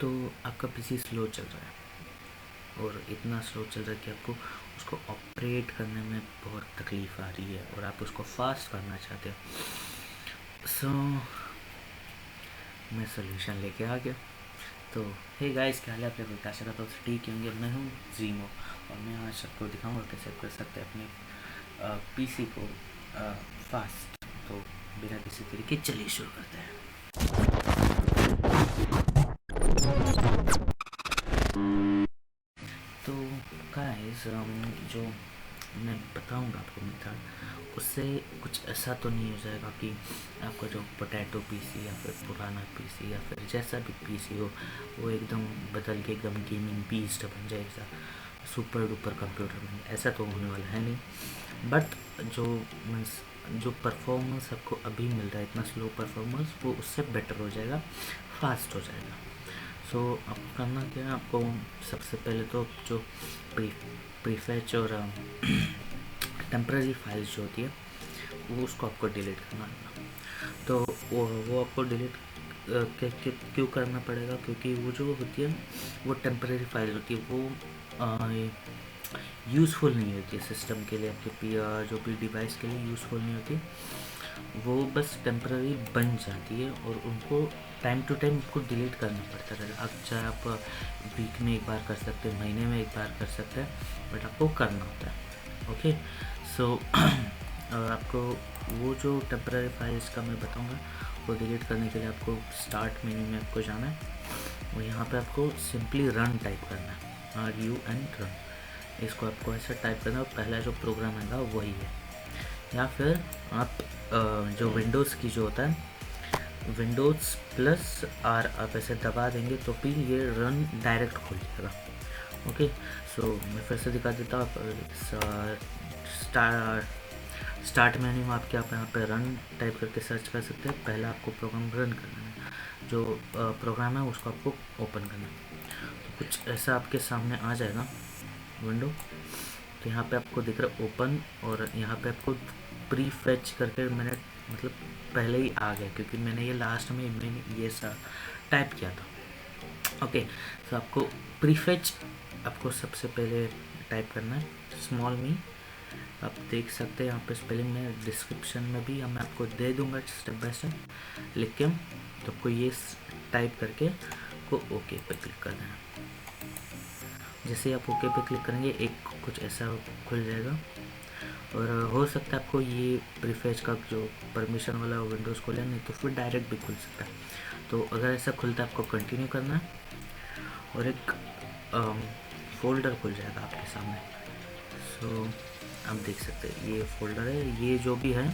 तो आपका PC slow चल रहा है और इतना स्लो चल रहा है कि आपको उसको ऑपरेट करने में बहुत तकलीफ़ आ रही है और आप उसको फास्ट करना चाहते हो। सो मैं सोल्यूशन लेके आ गया। तो हे गाइस, क्या हाल है? आपने कोई आशा करता हूँ ठीक होंगे। मैं हूँ जीमो और मैं आज सबको दिखाऊंगा कैसे आप कर सकते हैं अपने पीसी को फास्ट। तो बिना किसी तरीके चलिए शुरू करते हैं। तो गाइस, जो मैं बताऊंगा आपको मेथड, उससे कुछ ऐसा तो नहीं हो जाएगा कि आपका जो पोटैटो पीसी या फिर पुराना पीसी या फिर जैसा भी पीसी हो वो एकदम बदल के एकदम गेमिंग बीस्ट बन जाएगा, सुपर डुपर कंप्यूटर बन जाए। ऐसा तो होने वाला है नहीं। बट जो मीन्स जो परफॉर्मेंस आपको अभी मिल रहा है, इतना स्लो परफॉर्मेंस, वो उससे बेटर हो जाएगा, फास्ट हो जाएगा। सो आपको करना क्या है, आपको सबसे पहले तो जो प्रीफेच और टेम्पररी फाइल्स जो होती है वो उसको आपको डिलीट करना होगा। तो वो आपको डिलीट क्यों करना पड़ेगा? क्योंकि वो जो होती है वो टेम्पररी फाइल होती है, वो यूज़फुल नहीं होती है सिस्टम के लिए, आपके जो भी डिवाइस के लिए यूज़फुल नहीं होती। वो बस टेम्पररी बन जाती है और उनको टाइम टू टाइम उसको डिलीट करना पड़ता है। अब चाहे आप वीक में एक बार कर सकते हैं, महीने में एक बार कर सकते हैं, बट आपको करना होता है। ओके, सो आपको वो जो टेम्पररी फाइल्स का मैं बताऊंगा वो डिलीट करने के लिए आपको स्टार्ट मेन्यू में आपको जाना है और यहाँ पे आपको सिंपली रन टाइप करना है, RUN रन। इसको आपको ऐसा टाइप करना है और पहला जो प्रोग्राम आएगा वही है। या फिर आप जो विंडोज़ की जो होता है विंडोज़ +R आप ऐसे दबा देंगे तो फिर ये रन डायरेक्ट खुल जाएगा। ओके, सो मैं फिर से दिखा देता हूँ। आप स्टार्ट मेन्यू में आपके आप यहाँ पे रन टाइप करके सर्च कर सकते हैं। पहला आपको प्रोग्राम रन करना है, जो प्रोग्राम है उसको आपको ओपन करना है। तो कुछ ऐसा आपके सामने आ जाएगा विंडो। तो यहाँ पे आपको दिख रहा है ओपन और यहाँ पे आपको प्री फेच करके मैंने मतलब पहले ही आ गया क्योंकि मैंने ये लास्ट में मैंने ये सा टाइप किया था। ओके, तो आपको प्री फेच आपको सबसे पहले टाइप करना है, स्मॉल मी। आप देख सकते हैं यहाँ पे स्पेलिंग में डिस्क्रिप्शन में भी मैं आपको दे दूंगा स्टेप बाय स्टेप लिख के। तो आपको ये टाइप करके को ओके पे क्लिक करना है। जैसे ही आप ओके पे क्लिक करेंगे एक कुछ ऐसा खुल जाएगा और हो सकता है आपको ये प्रीफेच का जो परमिशन वाला विंडोज़ खोले, नहीं तो फिर डायरेक्ट भी खुल सकता है। तो अगर ऐसा खुलता है आपको कंटिन्यू करना है और एक फोल्डर खुल जाएगा आपके सामने। सो आप देख सकते हैं ये फोल्डर है। ये जो भी है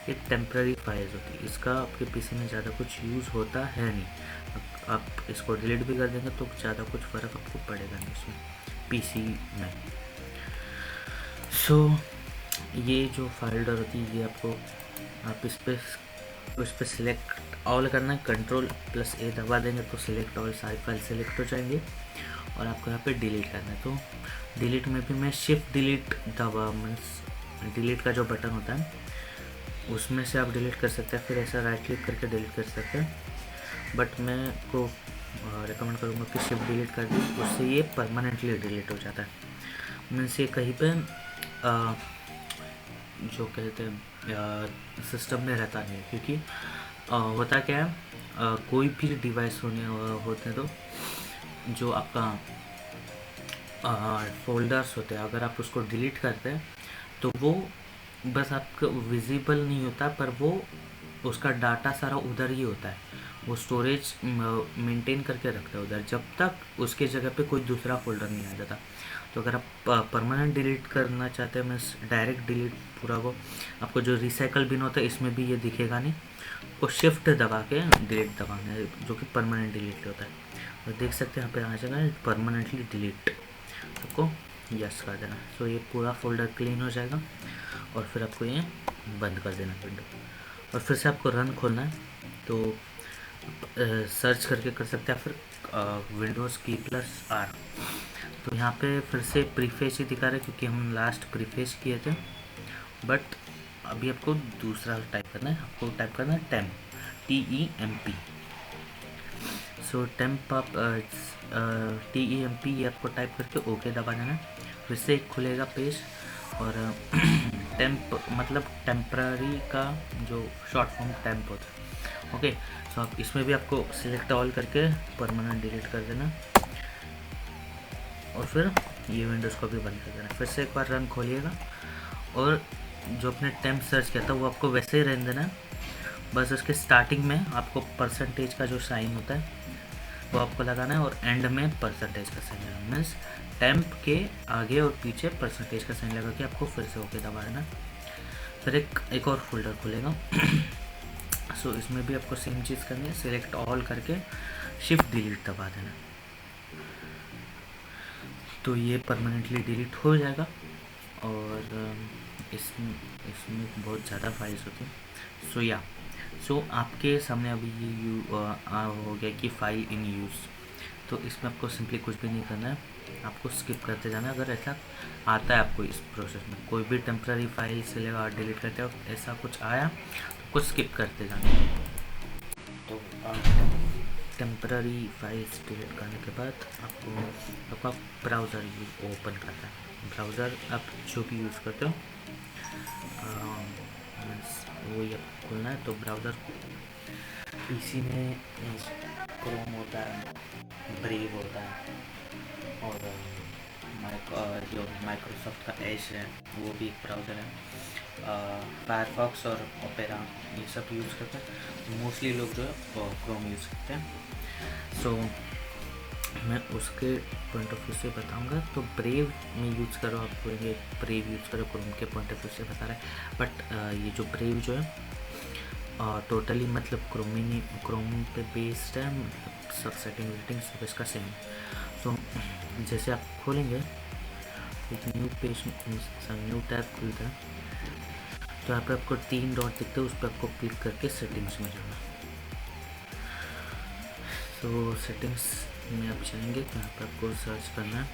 ये टेम्पररी फाइल्स होती है, इसका आपके पीसी में ज़्यादा कुछ यूज़ होता है नहीं। आप इसको डिलीट भी कर देंगे तो ज़्यादा कुछ फ़र्क आपको पड़ेगा नहीं इसमें पीसी में। सो ये जो फोल्डर होती है ये आपको आप उस पर सिलेक्ट ऑल करना है, Ctrl+A दबा देंगे तो सिलेक्ट ऑल सारी फाइल सेलेक्ट हो जाएंगे और आपको यहाँ पे डिलीट करना है। तो डिलीट में भी मैं शिफ्ट डिलीट दबा मीन्स डिलीट का जो बटन होता है उसमें से आप डिलीट कर सकते हैं, फिर ऐसा राइट क्लिक करके डिलीट कर सकते हैं। बट मैं को रिकमेंड करूँगा कि शिफ्ट डिलीट कर दी, उससे ये परमानेंटली डिलीट हो जाता है। मीन्स ये कहीं पे जो कहते हैं सिस्टम में रहता नहीं है। क्योंकि होता क्या है, कोई भी डिवाइस होते हैं तो जो आपका फोल्डर्स होते हैं अगर आप उसको डिलीट करते हैं तो वो बस आपको विजिबल नहीं होता, पर वो उसका डाटा सारा उधर ही होता है। वो स्टोरेज मेंटेन करके रखता है उधर जब तक उसके जगह पे कोई दूसरा फोल्डर नहीं आ जाता। तो अगर आप परमानेंट डिलीट करना चाहते हैं, मीन्स डायरेक्ट डिलीट पूरा, वो आपको जो रिसाइकल बिन होता है इसमें भी ये दिखेगा नहीं, वो शिफ्ट दबा के डिलीट दबाना है जो कि परमानेंट डिलीट होता है। तो देख सकते हैं यहाँ पे आ जाएगा परमानेंटली डिलीट, आपको यस कर देना। तो ये पूरा फोल्डर क्लीन हो जाएगा और फिर आपको ये बंद कर देना विंडो और फिर से आपको रन खोलना है। तो सर्च करके कर सकते हैं फिर विंडोज़ की +R। तो यहाँ पे फिर से प्रीफेच ही दिखा रहा है क्योंकि हम लास्ट प्रीफेच किए थे, बट अभी आपको दूसरा टाइप करना है। आपको टाइप करना है TEMP। सो टेम्प आप TEMP ये आपको टाइप करके ओके दबा देना है। फिर से एक खुलेगा पेज और टेम्प मतलब टेम्पररी का जो शॉर्ट फॉर्म टेम्प होता है। ओके, सो आप इसमें भी आपको सिलेक्ट ऑल करके परमानेंट डिलीट कर देना और फिर ये विंडोज़ को भी बंद कर देना। फिर से एक बार रन खोलिएगा और जो अपने टेम्प सर्च किया था वो आपको वैसे ही रहने देना है। बस उसके स्टार्टिंग में आपको परसेंटेज का जो साइन होता है वो आपको लगाना है और एंड में परसेंटेज का साइन लगाना। मीन्स टेम्प के आगे और पीछे परसेंटेज का साइन लगा के आपको फिर से ओके दबा देना। फिर एक और फोल्डर खुलेगा। सो इसमें भी आपको सेम चीज़ करनी है, सिलेक्ट ऑल करके शिफ्ट डिलीट दबा देना, तो ये परमानेंटली डिलीट हो जाएगा। और इसमें बहुत ज़्यादा फाइल्स होती हैं। सो आपके सामने अभी ये हो गया कि फाइल इन यूज़। तो इसमें आपको सिंपली कुछ भी नहीं करना है, आपको स्किप करते जाना है। अगर ऐसा आता है आपको इस प्रोसेस में कोई भी टेम्पररी फाइल से लेगा डिलीट करते हो ऐसा कुछ आया तो कुछ स्किप करते जाना है। तो टेम्पररी फाइल्स डिलीट करने के बाद आपका ब्राउज़र ओपन करना है। ब्राउज़र आप जो भी यूज़ करते हो वो ये खोलना है। तो ब्राउज़र पीसी में क्रोम होता है, ब्रेव होता है और जो माइक्रोसॉफ्ट का एज है वो भी एक ब्राउज़र है। फायरफॉक्स और ओपेरा ये सब यूज़ करते हैं। मोस्टली लोग जो है क्रोम यूज़ करते हैं। सो मैं उसके पॉइंट ऑफ व्यू से बताऊंगा। तो ब्रेव में यूज़ करो, आप बोलेंगे ब्रेव यूज़ करो, क्रोम के पॉइंट ऑफ व्यू से बता रहा है। बट ये जो ब्रेव जो है टोटली मतलब क्रोम पे बेस्ड है, मतलब सब सेटिंग सब इसका सेम है। तो जैसे आप खोलेंगे एक न्यू पेज, न्यू टैब खुलता है, तो यहाँ पे आपको 3 डॉट दिखते हैं, उस पर आपको क्लिक करके सेटिंग्स में जाना। तो सेटिंग्स में आप जाएंगे तो यहाँ पे आपको सर्च करना है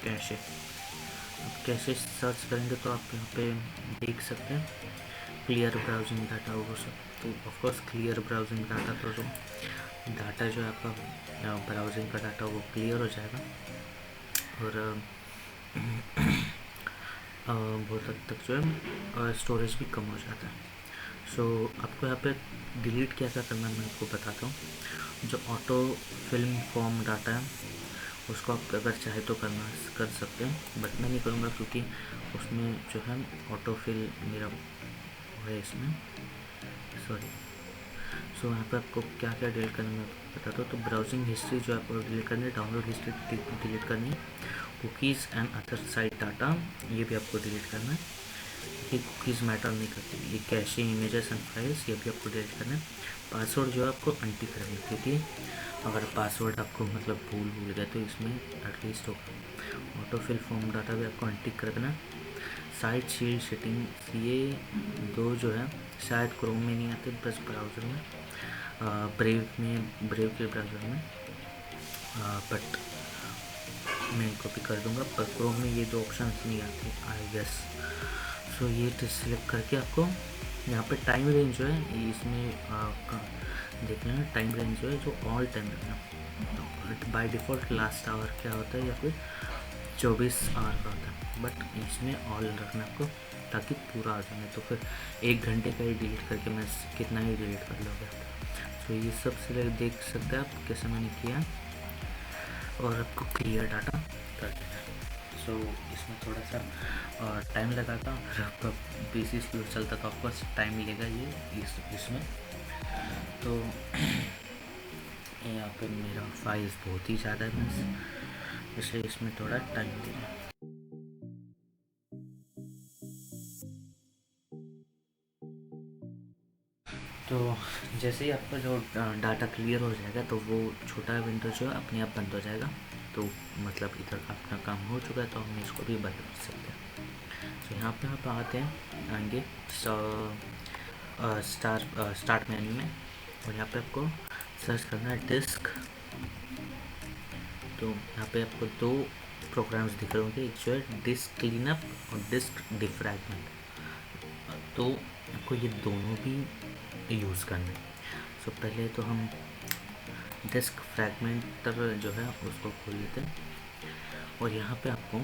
कैशे। आप कैशे सर्च करेंगे तो आप यहाँ पे देख सकते हैं क्लियर ब्राउजिंग डाटा वो सब। तो ऑफकोर्स क्लियर ब्राउजिंग डाटा तो जो डाटा जो है आपका ब्राउजिंग का डाटा वो क्लियर हो जाएगा और बहुत हद तक जो है स्टोरेज भी कम हो जाता है। सो आपको यहाँ पे डिलीट क्या करना है मैं आपको बताता हूँ। जो ऑटो फिल्म फॉर्म डाटा है उसको आप अगर चाहे तो कर सकते हैं, बट मैं नहीं करूँगा क्योंकि उसमें जो है ऑटो फिल मेरा है इसमें, सॉरी। सो यहाँ पे आपको क्या क्या डिलीट करना है मैं बताता हूँ। तो ब्राउजिंग हिस्ट्री जो आपको डिलीट करनी है, डाउनलोड हिस्ट्री डिलीट करनी है, cookies and other site data ये भी आपको डिलीट करना है क्योंकि कुकीज़ मैटर नहीं करती। ये कैशे इमेजेस एंड फाइल्स ये भी आपको डिलीट करना है। पासवर्ड जो है आपको अनटिक करनी है क्योंकि अगर पासवर्ड आपको मतलब भूल गए तो इसमें एटलीस्ट होगा। ऑटो फिल फॉर्म डाटा भी आपको अनटिक कर देना है। साइट शील्ड सेटिंग ये 2 जो है शायद क्रोम में नहीं आते, बस ब्राउज़र में ब्रेव के ब्राउज़र में, बट मैं इनको भी कर दूंगा। पर क्रोम में ये 2 ऑप्शन नहीं आते आई गेस। सो ये सिलेक्ट करके आपको यहाँ पे टाइम रेंज जो है इसमें देख लेना। टाइम रेंज जो है जो ऑल टाइम रखना। बाय डिफ़ॉल्ट लास्ट आवर क्या होता है या फिर 24 आवर का होता है, बट इसमें ऑल रखना आपको ताकि पूरा आ जाए। तो फिर 1 घंटे का ही डिलीट करके मैं कितना ही डिलीट कर लोगे। तो ये सब से देख सकते हैं आप कैसे मैंने किया और आपको क्लियर डाटा कर देना है। सो इसमें थोड़ा सा टाइम लगा था, अगर आपका पीसी स्लो चलता तो आपको टाइम लेगा ये इसमें। तो यहाँ पे मेरा फाइल्स बहुत ही ज़्यादा है इसलिए इसमें थोड़ा टाइम लेगा। तो जैसे ही आपका जो डाटा क्लियर हो जाएगा तो वो छोटा विंडो जो है अपने आप बंद हो जाएगा। तो मतलब इधर का अपना काम हो चुका है तो हम इसको भी बंद कर सकते हैं। तो यहाँ पे आप आते हैं आएंगे स्टार्ट मेन्यू में और यहाँ पे आपको सर्च करना है डिस्क। तो यहाँ पे आपको 2 प्रोग्राम्स दिख रहे होंगे, एक जो है डिस्क क्लीनअप और डिस्क डिफ्रैगमेंट। तो आपको ये दोनों भी यूज़ करना है। सो पहले तो हम डिस्क फ्रैगमेंटर जो है उसको खोल लेते हैं, और यहाँ पे आपको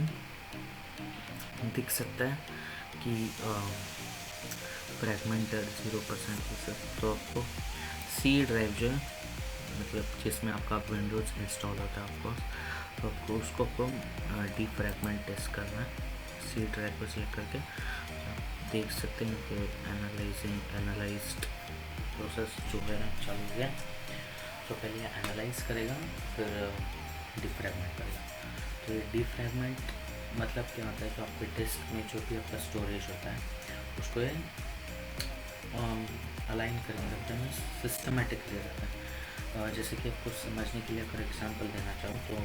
दिख सकता है कि फ्रैगमेंटेड 0%। तो आपको सी ड्राइव जो है, मतलब जिसमें आपका विंडोज़ इंस्टॉल होता है आपको, तो आपको उसको डी फ्रैगमेंट टेस्ट करना है। सी ड्राइव को सिलेक्ट करके आप देख सकते हैं कि एनालाइज्ड प्रोसेस जो है चालू हो गया। तो पहले एनालाइज करेगा, फिर डिफ्रैगमेंट करेगा। तो ये डिफ्रैगमेंट मतलब क्या होता है, कि आपके डिस्क में जो भी आपका स्टोरेज होता है उसको ये अलाइन करेंगे, एकदम सिस्टमेटिकली रहता है। जैसे कि आपको समझने के लिए अगर एग्जांपल देना चाहूँ तो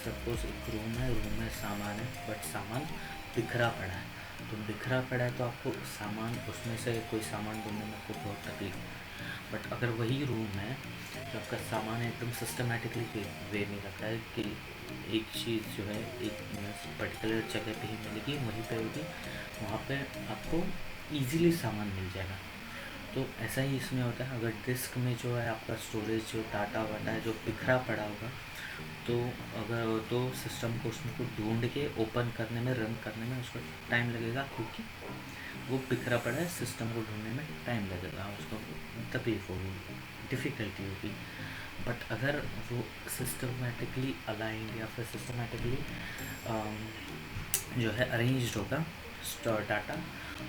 सपोज एक रूम में सामान है, बट सामान बिखरा पड़ा है। तो बिखरा पड़ा है तो आपको सामान, उसमें से कोई सामान ढूंढने में आपको बहुत तकलीफ है। बट अगर वही रूम है तो आपका सामान एकदम सिस्टमेटिकली वे में रखा है कि एक चीज़ जो है एक पर्टिकुलर जगह पे ही मिलेगी, वहीं पे होगी, वहाँ पे आपको इजीली सामान मिल जाएगा। तो ऐसा ही इसमें होता है। अगर डिस्क में जो है आपका स्टोरेज जो डाटा वाटा है जो बिखरा पड़ा होगा, तो अगर तो सिस्टम को उसमें को ढूंढ के ओपन करने में, रन करने में उसको टाइम लगेगा, क्योंकि वो बिखरा पड़ा है, सिस्टम को ढूंढने में टाइम लगेगा, उसको तकलीफ होगी, डिफ़िकल्टी होगी। बट अगर वो सिस्टमेटिकली अलाइंड या फिर सिस्टमेटिकली जो है अरेंज्ड होगा डाटा,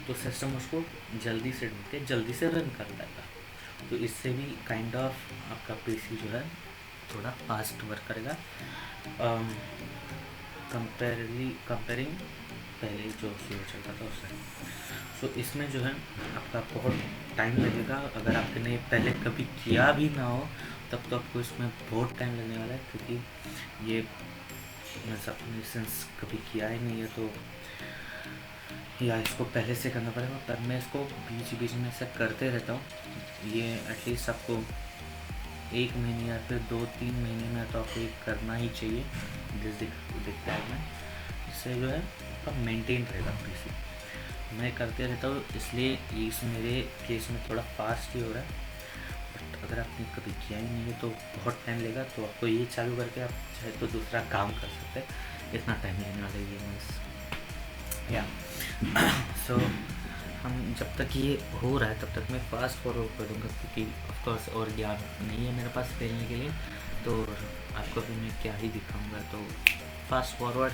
तो सिस्टम उसको जल्दी से ढूंढ के जल्दी से रन कर देगा। तो इससे भी काइंड ऑफ आपका पीसी जो है थोड़ा फास्ट वर्क करेगा, कंपेयरिंग पहले जो स्लो चलता था उससे। सो इसमें जो है आपका बहुत टाइम लगेगा। अगर आपने पहले कभी किया भी ना हो तब तो आपको इसमें बहुत टाइम लगने वाला है, क्योंकि ये मैं अपने सेंस कभी किया ही नहीं है, तो या इसको पहले से करना पड़ेगा। पर मैं इसको बीच में से करते रहता हूँ। ये एटलीस्ट आपको 1 महीने या फिर 2-3 महीने में तो आपको ये करना ही चाहिए, दिखता है मैं। इससे जो है आपका मेंटेन रहेगा पीसी। मैं करते रहता हूँ, इसलिए इस मेरे केस में थोड़ा फास्ट ही हो रहा है। बट अगर आपने कभी किया ही नहीं है तो बहुत टाइम लगेगा। तो आपको ये चालू करके आप चाहे तो दूसरा काम कर सकते हैं, इतना टाइम लेने वाला ये मीन्स या सो हम जब तक ये हो रहा है तब तक मैं फास्ट फॉरवर्ड करूँगा, क्योंकि ऑफकोर्स और ज्ञान नहीं है मेरे पास खेलने के लिए, तो आपको भी मैं क्या ही दिखाऊंगा। तो फास्ट फॉरवर्ड।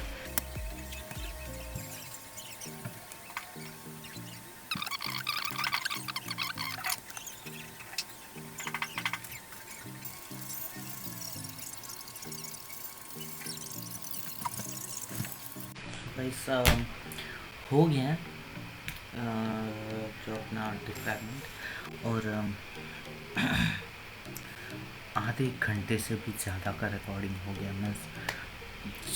ऐसा हो गया है जो अपना डिफ्रैगमेंट, और आधे घंटे से भी ज़्यादा का रिकॉर्डिंग हो गया। मैं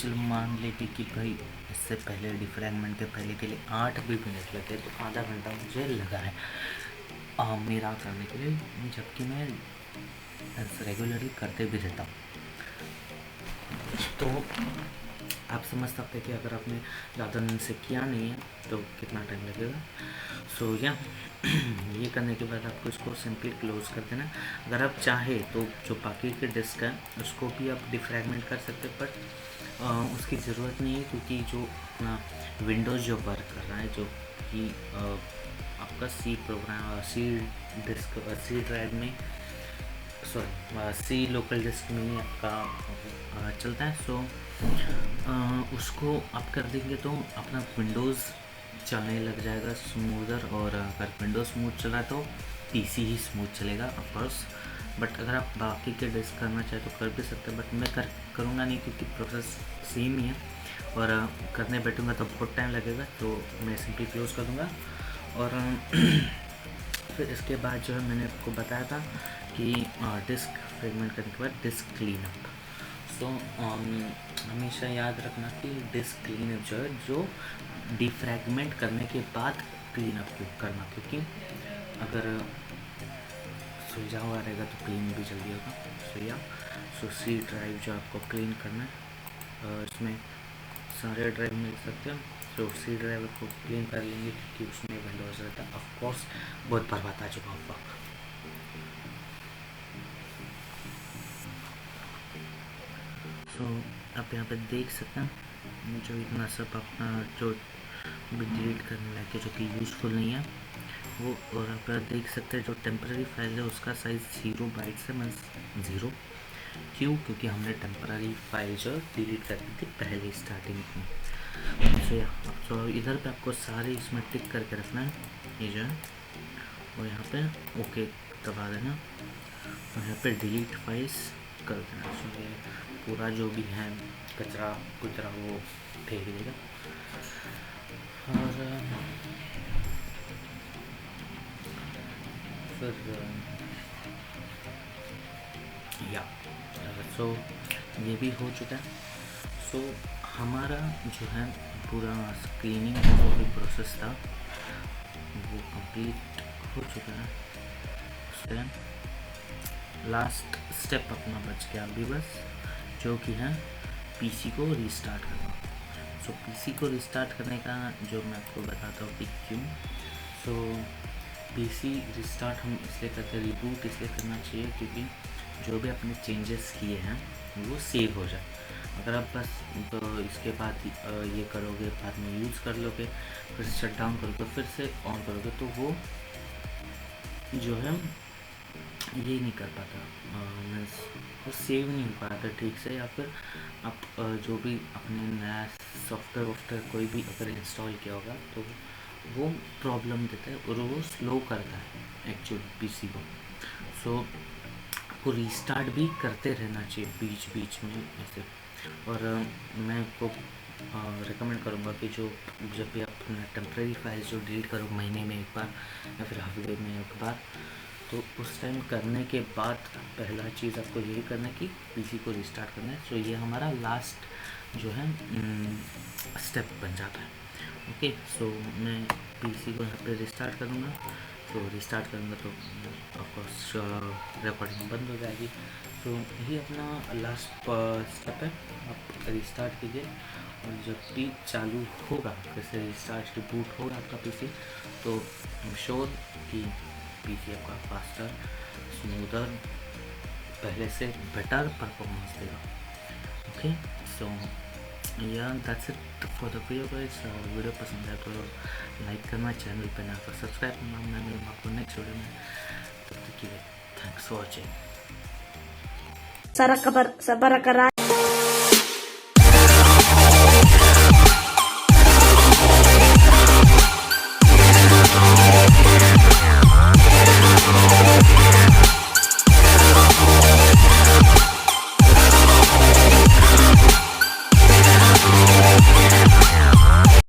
चलो मान लेते कि भाई इससे पहले डिफ्रैगमेंट के पहले के लिए 8 भी मिनट लगे, तो आधा घंटा मुझे लगा है मेरा करने के लिए, जबकि मैं रेगुलरली करते भी रहता हूँ। तो आप समझ सकते हैं कि अगर आपने ज़्यादा दिन से किया नहीं है तो कितना टाइम लगेगा। सो या ये करने के बाद आपको इसको सिंपली क्लोज़ कर देना। अगर आप चाहे तो जो बाकी के डिस्क है उसको भी आप डिफ्रैगमेंट कर सकते हैं, बट उसकी ज़रूरत नहीं है, क्योंकि जो अपना विंडोज़ जो वर्क कर रहा है, जो कि आपका सी प्रोग्राम सी डिस्क सी ड्राइव में सी लोकल डिस्क में ही आपका चलता है। सो उसको आप कर देंगे तो अपना विंडोज़ चलने लग जाएगा स्मूदर, और अगर विंडोज़ स्मूथ चला तो पीसी ही स्मूथ चलेगा ऑफकोर्स। बट अगर आप बाकी के डिस्क करना चाहे तो कर भी सकते हैं, बट मैं करूँगा नहीं, क्योंकि प्रोसेस सेम ही है, और करने बैठूँगा तो बहुत टाइम लगेगा। तो मैं सिंपली क्लोज़ कर दूँगा। और फिर इसके बाद जो है मैंने आपको बताया था कि डिस्क फ्रेगमेंट करने के बाद डिस्क क्लीनअप। सो हमेशा याद रखना कि डिस्क क्लीनअप जो है, जो डिफ्रैगमेंट करने के बाद क्लीनअप करना, क्योंकि अगर सुलझा हुआ रहेगा तो क्लीन भी जल्दी होगा। सो सी ड्राइव जो आपको क्लीन करना है, इसमें सारे ड्राइव मिल सकते हैं। तो सी ड्राइव को क्लीन कर लेंगे, क्योंकि उसमें विंडोज़ चार्ज रहता है। ऑफकोर्स बहुत बर्बाद आ चुका होगा। सो आप यहाँ पे देख सकते हैं जो इतना सब अपना जो भी डिलीट करने लायक जो कि यूज़फुल नहीं है वो, और आप देख सकते हैं जो टेम्पररी फाइल है उसका साइज़ 0 बाइट्स है, मीन्स 0। क्यों? क्योंकि हमने टेम्पररी फाइल जो डिलीट कर दी थी पहले स्टार्टिंग में। तो इधर पे आपको सारे इसमें टिक करके रखना है ये जो है, और यहाँ पे ओके दबा देना, और यहाँ पे डिलीट फाइल्स कर देना। सो ये पूरा जो भी है कचरा कुचरा वो फेंक देगा। और फिर या सो ये भी हो चुका है। सो हमारा जो है पूरा स्क्रीनिंग जो भी प्रोसेस था वो कंप्लीट हो चुका है। उसके लास्ट स्टेप अपना बच गया अभी बस, जो कि है पीसी को रीस्टार्ट करना। सो पीसी को रीस्टार्ट करने का जो मैं आपको बताता हूँ कि क्यों। सो पीसी रिस्टार्ट हम इसलिए करते हैं, रिबूट इसलिए करना चाहिए क्योंकि जो भी आपने चेंजेस किए हैं वो सेव हो जाए। अगर आप बस तो इसके बाद ये करोगे, बाद में यूज़ कर लोगे, फिर शट डाउन करोगे, फिर से ऑन करोगे, तो वो जो है ये नहीं कर पाता, मीन्स वो सेव नहीं हो पाता ठीक से, या फिर आप जो भी अपने नया सॉफ्टवेयर कोई भी अगर इंस्टॉल किया होगा तो वो प्रॉब्लम देता है और वो स्लो करता है एक्चुअल पीसी को। सो आपको रीस्टार्ट भी करते रहना चाहिए बीच बीच में ऐसे। और मैं आपको रिकमेंड करूँगा कि जो जब भी आप टेम्प्रेरी फाइल्स जो डिलीट करो महीने में एक बार या फिर हफ्ते में एक बार, तो उस टाइम करने के बाद पहला चीज़ आपको यही करना है कि पीसी को रिस्टार्ट करना है। सो ये हमारा लास्ट जो है स्टेप बन जाता है। ओके, सो मैं पीसी को यहाँ पे रिस्टार्ट करूँगा। तो रिस्टार्ट करूँगा तो ऑफकोर्स रिकॉर्डिंग बंद हो जाएगी। तो यही अपना लास्ट स्टेप है। आप रिस्टार्ट कीजिए और जब भी चालू होगा, जैसे रिस्टार्ट रिबूट होगा आपका पीसी, तो आई एम श्योर कि पीसी आपका फास्टर, स्मूदर, पहले से बेटर परफॉर्मेंस देगा। ओके, सो या that's it for the video guys. Video पसंद है तो लाइक करना, चैनल पे ना तो सब्सक्राइब करना। मैं मिलूँगा आपको नेक्स्ट वीडियो में, तब तक के लिए थैंक्स फॉर वॉचिंग।